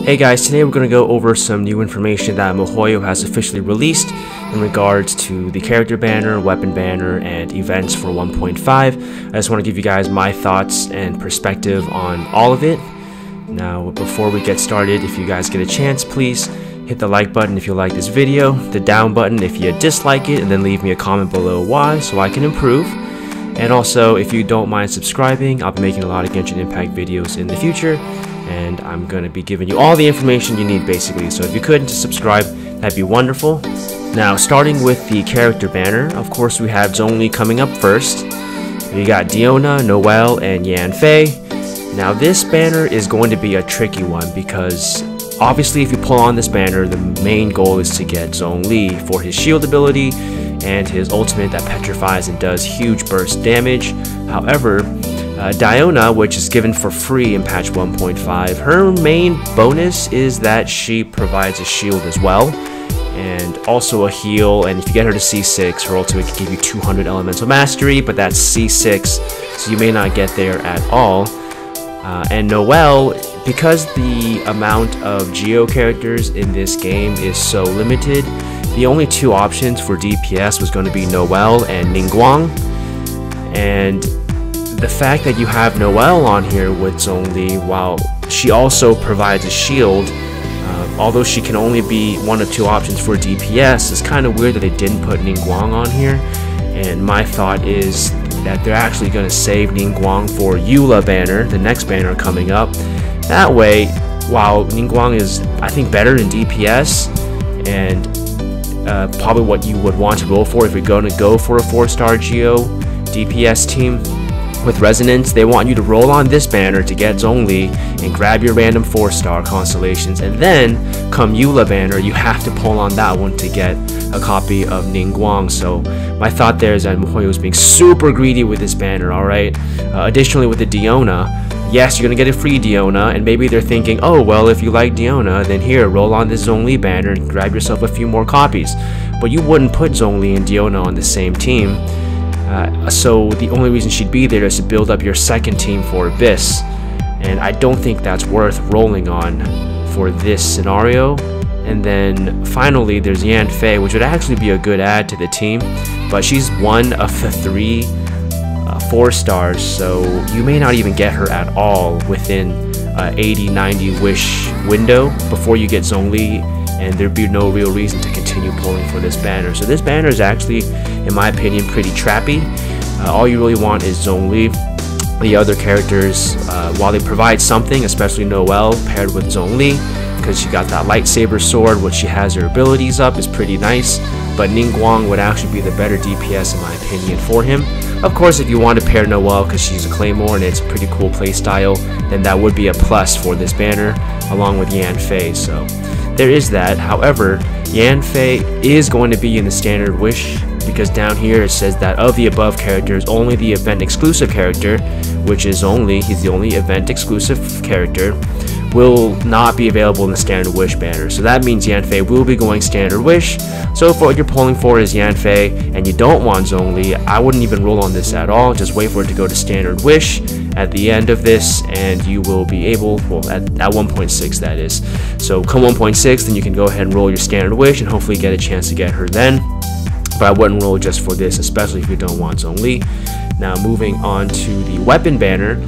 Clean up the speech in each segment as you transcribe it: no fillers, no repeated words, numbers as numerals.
Hey guys, today we're going to go over some new information that miHoYo has officially released in regards to the character banner, weapon banner, and events for 1.5. I just want to give you guys my thoughts and perspective on all of it. Now, before we get started, if you guys get a chance, please hit the like button if you like this video, the down button if you dislike it, and then leave me a comment below why so I can improve. And also, if you don't mind subscribing, I'll be making a lot of Genshin Impact videos in the future, and I'm going to be giving you all the information you need basically. So if you could just subscribe, that'd be wonderful. Now, starting with the character banner, of course we have Zhongli coming up first. We got Diona, Noelle, and Yanfei. Now this banner is going to be a tricky one because obviously if you pull on this banner, the main goal is to get Zhongli for his shield ability and his ultimate that petrifies and does huge burst damage. However, Diona, which is given for free in patch 1.5, her main bonus is that she provides a shield as well, and also a heal, and if you get her to C6, her ultimate can give you 200 elemental mastery, but that's C6, so you may not get there at all. And Noelle, because the amount of Geo characters in this game is so limited, the only two options for DPS was going to be Noelle and Ningguang, and the fact that you have Noelle on here with Zhongli, while she also provides a shield, although she can only be one of two options for DPS, it's kind of weird that they didn't put Ningguang on here. And my thought is that they're actually going to save Ningguang for Eula banner, the next banner coming up. That way, while Ningguang is, I think, better in DPS, and probably what you would want to roll for if you're going to go for a 4-star Geo DPS team with Resonance, they want you to roll on this banner to get Zhongli and grab your random 4-star constellations, and then come Eula banner, you have to pull on that one to get a copy of Ningguang. So my thought there is that miHoYo is being super greedy with this banner, alright? Additionally, with the Diona, yes, you're going to get a free Diona, and maybe they're thinking, oh, well, if you like Diona, then here, roll on this Zhongli banner and grab yourself a few more copies. But you wouldn't put Zhongli and Diona on the same team. So the only reason she'd be there is to build up your second team for Abyss, and I don't think that's worth rolling on for this scenario. And then finally there's Yanfei, which would actually be a good add to the team, but she's one of the 3 4-stars, so you may not even get her at all within 80-90 wish window before you get Zhongli, and there'd be no real reason to continue pulling for this banner. So this banner is actually, in my opinion, pretty trappy. All you really want is Zhongli. The other characters, while they provide something, especially Noelle paired with Zhongli, because she got that lightsaber sword, which she has her abilities up, is pretty nice. But Ningguang would actually be the better DPS in my opinion for him. Of course, if you want to pair Noelle because she's a Claymore and it's a pretty cool playstyle, then that would be a plus for this banner, along with Yanfei. So there is that. However, Yanfei is going to be in the standard wish, because down here it says that of the above characters, only the event exclusive character, which is he's the only event exclusive character, will not be available in the standard wish banner. So that means Yanfei will be going standard wish. So if what you're pulling for is Yanfei and you don't want Zhongli, I wouldn't even roll on this at all. Just wait for it to go to standard wish at the end of this, and you will be able, well, at 1.6 that is. So come 1.6, then you can go ahead and roll your standard wish and hopefully get a chance to get her then. But I wouldn't roll just for this, especially if you don't want Zhongli. Now moving on to the weapon banner.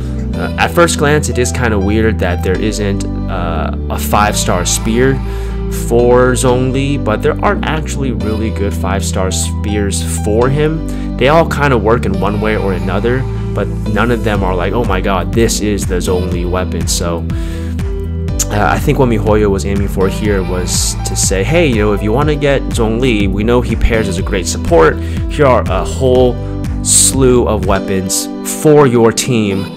At first glance, it is kind of weird that there isn't a 5-star spear for Zhongli, but there aren't actually really good 5-star spears for him. They all kind of work in one way or another, but none of them are like, oh my god, this is the Zhongli weapon. So I think what miHoYo was aiming for here was to say, hey, you know, if you want to get Zhongli, we know he pairs as a great support. Here are a whole slew of weapons for your team,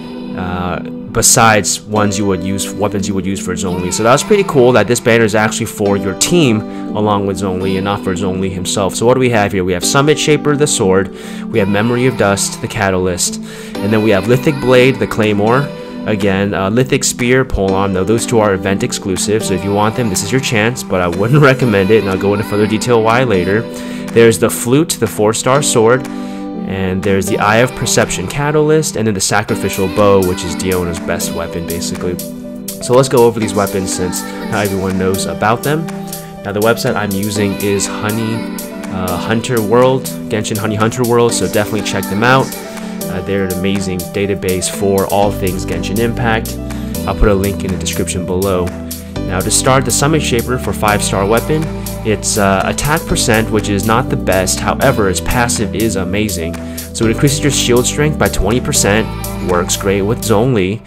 besides weapons you would use for Zhongli. So that was pretty cool that this banner is actually for your team along with Zhongli and not for Zhongli himself. So what do we have here? We have Summit Shaper, the sword. We have Memory of Dust, the catalyst. And then we have Lithic Blade, the claymore. Again, Lithic Spear, pull on. Now those two are event exclusive, so if you want them, this is your chance, but I wouldn't recommend it, and I'll go into further detail why later. There's the Flute, the 4-star sword. And there's the Eye of Perception Catalyst, and then the Sacrificial Bow, which is Diona's best weapon, basically. So let's go over these weapons, since Now everyone knows about them. Now the website I'm using is Hunter World, Genshin Honey Hunter World, so definitely check them out. They're an amazing database for all things Genshin Impact. I'll put a link in the description below. Now to start the Summit Shaper for 5-star weapon, it's attack percent, which is not the best, however its passive is amazing. So it increases your shield strength by 20%, works great with Zhongli.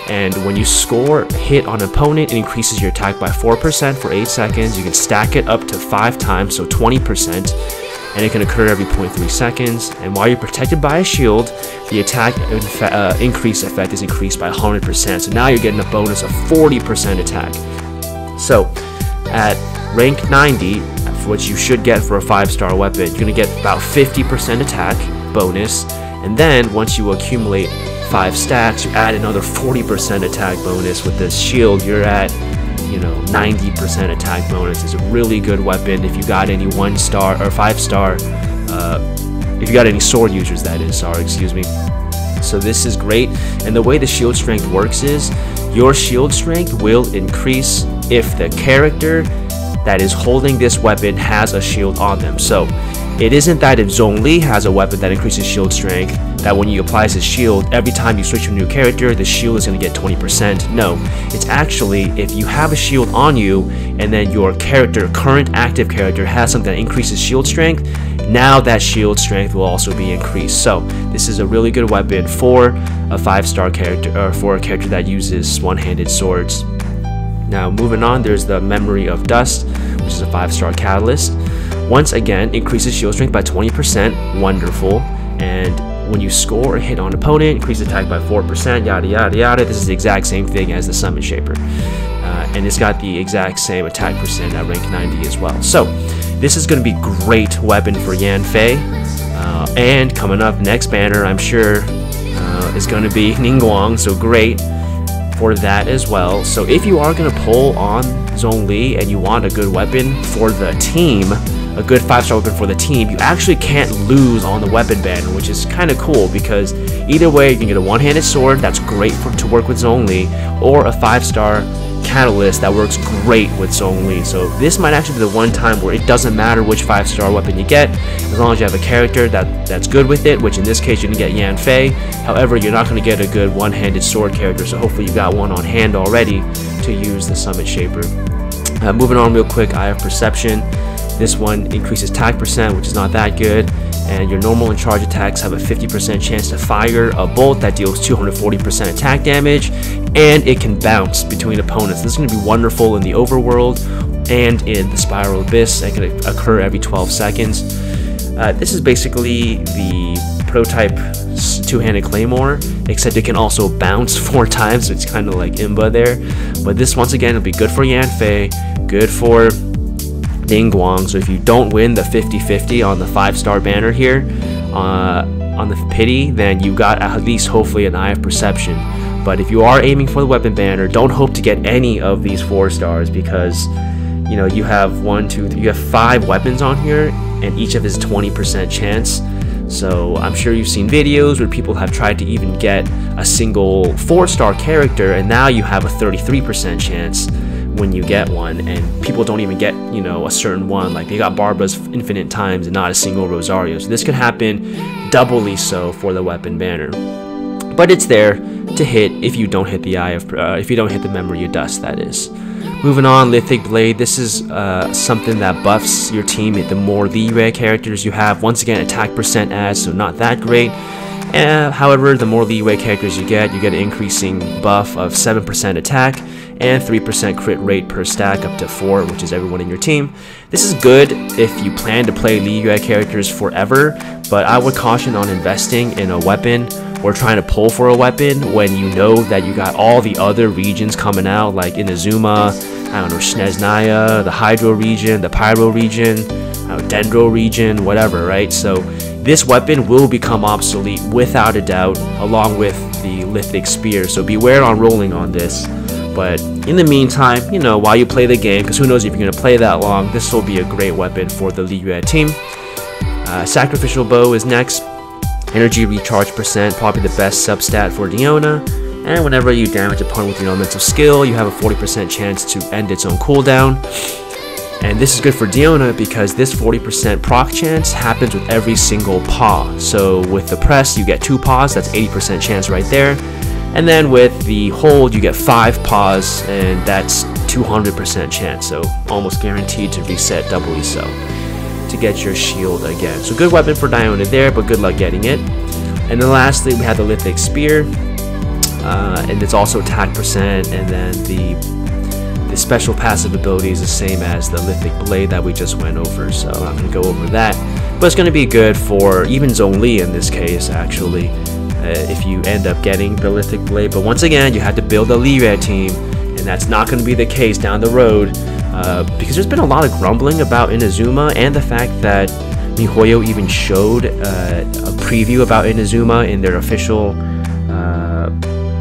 And when you score hit on an opponent, it increases your attack by 4% for 8 seconds. You can stack it up to 5 times, so 20%, and it can occur every 0.3 seconds. And while you're protected by a shield, the attack increase effect is increased by 100%. So now you're getting a bonus of 40% attack. So at rank 90, which you should get for a 5-star weapon, you're going to get about 50% attack bonus. And then once you accumulate 5 stacks, you add another 40% attack bonus. With this shield, you're at 90% attack bonus. It's a really good weapon if you got any 1-star or 5-star, if you got any sword users, that is, sorry, excuse me. So this is great, and the way the shield strength works is your shield strength will increase if the character that is holding this weapon has a shield on them. So it isn't that if Zhongli has a weapon that increases shield strength, that when you apply his shield, every time you switch to a new character, the shield is going to get 20%. No, it's actually if you have a shield on you, and then your character, current active character, has something that increases shield strength, now that shield strength will also be increased. So this is a really good weapon for a 5-star character, or for a character that uses one-handed swords. Now moving on, there's the Memory of Dust, which is a 5-star catalyst. Once again, increases shield strength by 20%, wonderful. And when you score or hit on an opponent, increase attack by 4%, yada yada yada. This is the exact same thing as the Summit Shaper. And it's got the exact same attack percent at rank 90 as well. So this is going to be great weapon for Yanfei. And coming up next banner, I'm sure, is going to be Ningguang, so great for that as well. So if you are going to pull on Zhongli and you want a good weapon for the team, a good 5-star weapon for the team, you actually can't lose on the weapon banner, which is kind of cool, because either way you can get a one-handed sword that's great to work with Zhongli, or a 5-star catalyst that works great with Zhongli. So this might actually be the one time where it doesn't matter which 5-star weapon you get, as long as you have a character that's good with it, which in this case you're going to get Yanfei. However, you're not going to get a good one-handed sword character, so hopefully you got one on hand already to use the Summit Shaper. Moving on real quick, Eye of Perception. This one increases attack percent, which is not that good, and your normal and charge attacks have a 50% chance to fire a bolt that deals 240% attack damage, and it can bounce between opponents. This is going to be wonderful in the overworld and in the Spiral Abyss. It can occur every 12 seconds. This is basically the prototype 2-handed claymore, except it can also bounce 4 times, so it's kind of like Imba there. But this, once again, will be good for Yanfei, good for Ningguang. So if you don't win the 50-50 on the 5-star banner here on the pity, then you got at least hopefully an Eye of Perception. But if you are aiming for the weapon banner, don't hope to get any of these 4-stars, because you have 5 weapons on here, and each of is 20% chance. So I'm sure you've seen videos where people have tried to even get a single 4-star character, and now you have a 33% chance when you get one, and people don't even get a certain one. Like, they got Barbara's infinite times and not a single Rosario. So this could happen doubly so for the weapon banner, but it's there to hit if you don't hit the if you don't hit the Memory of Dust, that is. Moving on, Lithic Blade. This is something that buffs your team. The more Liyue characters you have, once again, attack percent adds, so not that great. However, the more Liyue characters you get an increasing buff of 7% attack and 3% crit rate per stack up to 4, which is everyone in your team. This is good if you plan to play Liyue characters forever, but I would caution on investing in a weapon or trying to pull for a weapon when you know that you got all the other regions coming out, like Inazuma, I don't know, Snezhnaya, the Hydro region, the Pyro region, Dendro region, whatever, right? So this weapon will become obsolete without a doubt, along with the Lithic Spear, so beware on rolling on this. But in the meantime, while you play the game, because who knows if you're going to play that long, this will be a great weapon for the Liyue team. Sacrificial Bow is next. Energy recharge percent, probably the best substat for Diona. And whenever you damage a opponent with your elemental skill, you have a 40% chance to end its own cooldown. And this is good for Diona because this 40% proc chance happens with every single paw. So with the press, you get 2 paws, that's 80% chance right there. And then with the hold, you get 5 paws, and that's 200% chance. So almost guaranteed to reset doubly so to get your shield again. So good weapon for Diona there, but good luck getting it. And then lastly, we have the Lithic Spear, and it's also attack percent, and then the special passive ability is the same as the Lithic Blade that we just went over, so I'm not going to go over that. But it's going to be good for even Zhongli in this case, actually, if you end up getting the Lithic Blade. But once again, you have to build a Liyue team, and that's not going to be the case down the road, because there's been a lot of grumbling about Inazuma, and the fact that MiHoYo even showed a preview about Inazuma in their official,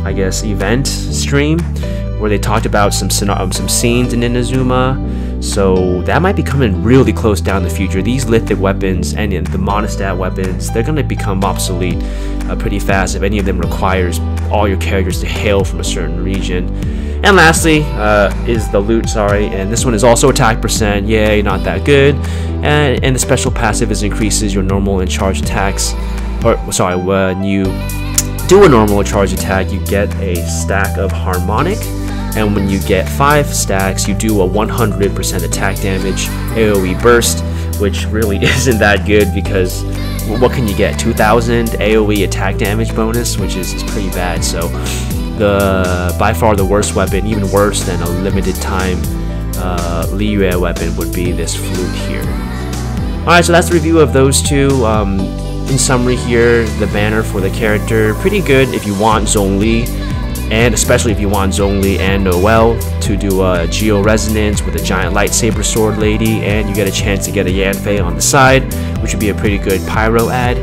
I guess, event stream, where they talked about some scenes in Inazuma. So that might be coming really close down the future. These Lithic weapons and the Monostat weapons, they're going to become obsolete pretty fast if any of them requires all your characters to hail from a certain region. And lastly is the loot, and this one is also attack percent. Yay, not that good. And the special passive increases your normal and charge attacks. When you do a normal or charge attack, you get a stack of harmonic. And when you get 5 stacks, you do a 100% attack damage AoE burst, which really isn't that good because what can you get? 2000 AoE attack damage bonus, which is pretty bad. So by far the worst weapon, even worse than a limited time Liyue weapon, would be this flute here. Alright, so that's the review of those two. In summary here, the banner for the character, pretty good if you want Zhongli, and especially if you want Zhongli and Noelle to do a Geo Resonance with a giant lightsaber sword lady, and you get a chance to get a Yanfei on the side, which would be a pretty good pyro ad.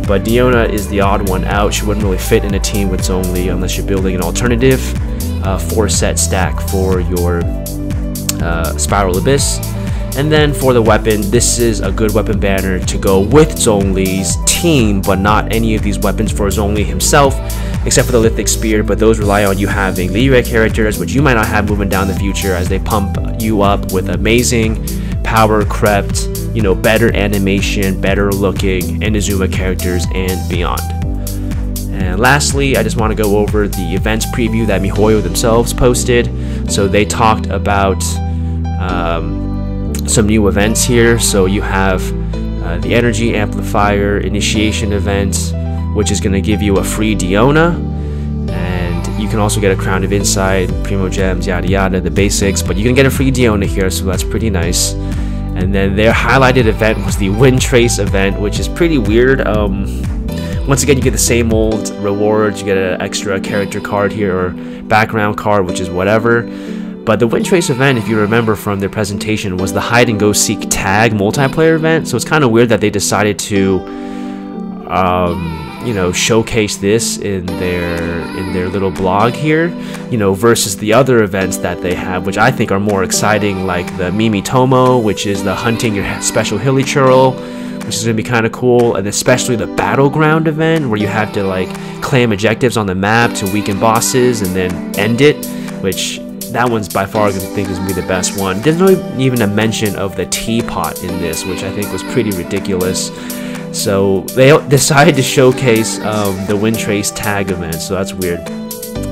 But Diona is the odd one out. She wouldn't really fit in a team with Zhongli unless you're building an alternative 4-set stack for your Spiral Abyss. And then for the weapon, this is a good weapon banner to go with Zhongli's team, but not any of these weapons for Zhongli himself, except for the Lithic Spear. But those rely on you having Liyue characters, which you might not have moving down the future, as they pump you up with amazing power crept, better animation, better looking Inazuma characters, and beyond. And lastly, I just want to go over the events preview that MiHoYo themselves posted. So they talked about some new events here. So you have the Energy Amplifier Initiation event, which is going to give you a free Diona, and you can also get a Crown of Insight, Primo Gems, yada yada, the basics, but you can get a free Diona here, so that's pretty nice. And then their highlighted event was the Wind Trace event, which is pretty weird. Once again, you get the same old rewards. You get an extra character card here, or background card, which is whatever. But the Wind Trace event, if you remember from their presentation, was the Hide and Go Seek Tag multiplayer event. So it's kind of weird that they decided to, showcase this in their little blog here, versus the other events that they have, which I think are more exciting, like the Mimitomo, which is the hunting your special Hilichurl, which is going to be kind of cool, and especially the Battleground event, where you have to claim objectives on the map to weaken bosses and then end it, which that one's by far I think is going to be the best one. There's not even a mention of the teapot in this, which I think was pretty ridiculous. So they decided to showcase the Wind Trace tag event, so that's weird.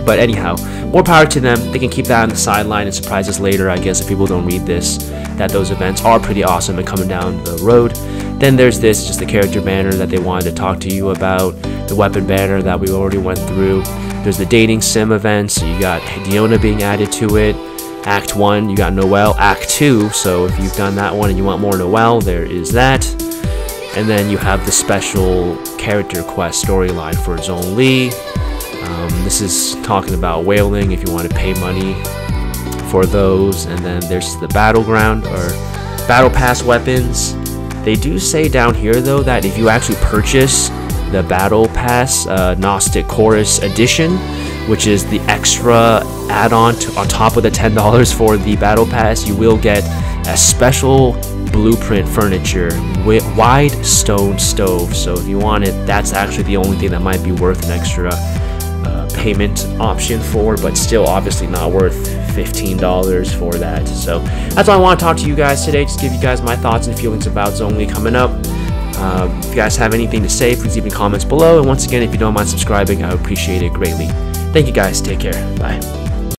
But anyhow, more power to them. They can keep that on the sideline and surprise us later, I guess, if people don't read this, that those events are pretty awesome and coming down the road. Then there's this, just the character banner that they wanted to talk to you about, the weapon banner that we already went through. There's the dating sim event, so you got Diona being added to it. Act 1, you got Noelle. Act 2, so if you've done that one and you want more Noelle, there is that. And then you have the special character quest storyline for Zhongli. This is talking about whaling if you want to pay money for those. And then there's the Battleground or Battle Pass weapons. They do say down here though that if you actually purchase the Battle Pass Gnostic Chorus Edition, which is the extra add-on on top of the $10 for the Battle Pass, you will get a special blueprint furniture with wide stone stove. So if you want it, that's actually the only thing that might be worth an extra payment option for, but still obviously not worth $15 for that. So that's why I want to talk to you guys today, just give you guys my thoughts and feelings about Zhongli coming up. If you guys have anything to say, please leave in comments below, and once again, if you don't mind subscribing, I would appreciate it greatly. Thank you guys, take care, bye.